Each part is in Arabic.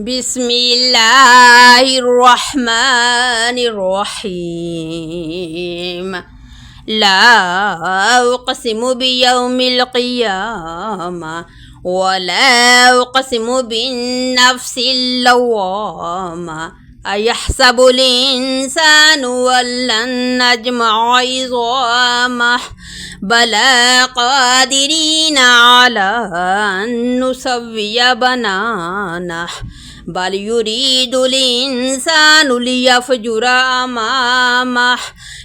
بسم الله الرحمن الرحيم. لا أقسم بيوم القيامة ولا أقسم بالنفس اللوامة. أيحسب الإنسان أن لن نجمع عظامه بلى قادرين على أن نسوي بنانه بل يريد الإنسان ليفجر أمامه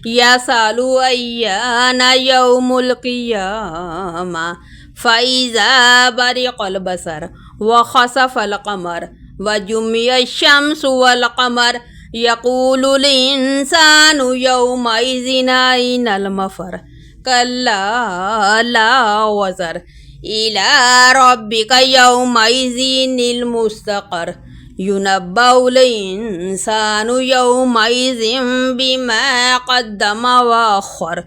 يسأل أيان يوم القيامة. فإذا برق البصر وخسف القمر وجمع الشمس والقمر يقول الإنسان يومئذ أين المفر كلا لا وزر إلى ربك يومئذ المستقر. ينبأ الإنسان يومئذ بما قدم وأخر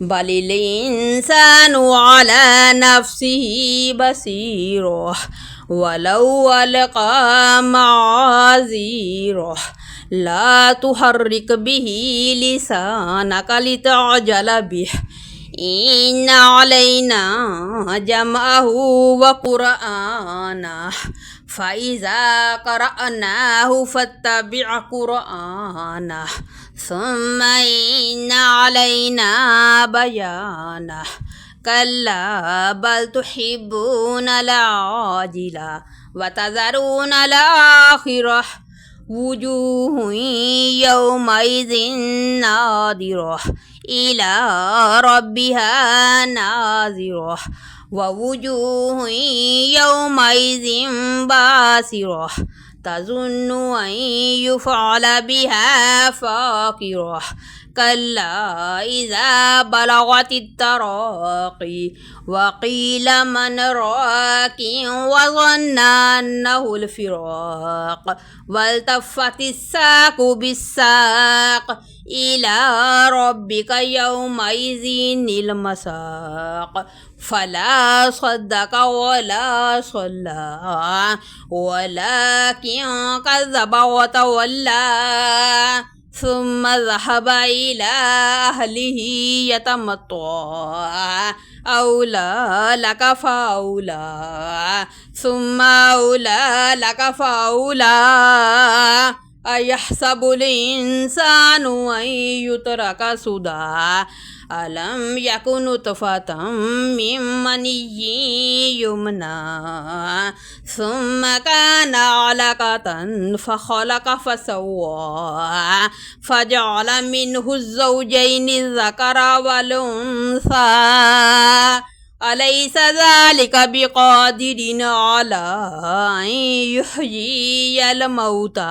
بل الإنسان على نفسه بصير ولو ألقى معاذيره. لا تحرك به لسانك لتعجل به إن علينا جمعه وقرآنه فإذا قرأناه فاتبع قرآنه ثم إن علينا بيانه. كلا بل تحبون العاجلة وتذرون الآخرة وجوه يومئذ ناظرة إلى ربها ناظرة ووجوه يومئذ باسرة تظن أن يفعل بها فاقرة. كلا إذا بلغت التراقي وقيل من راق وظن أنه الفراق والتفت الساق بالساق إلى ربك يومئذ المساق. فلا صدق ولا صلى ولكن كذب وتولى ثم ذهب إلى أهله يتمطى أولى لك فأولى ثم أولى لك فأولى. أيحسب الإنسان أن يترك سدى ألم يكن نطفة من مني يمنى ثم كان علقة فخلق فسوى فجعل منه الزوجين الذكر والأنثى أليس ذلك بقادر على أن يحيي الموتى.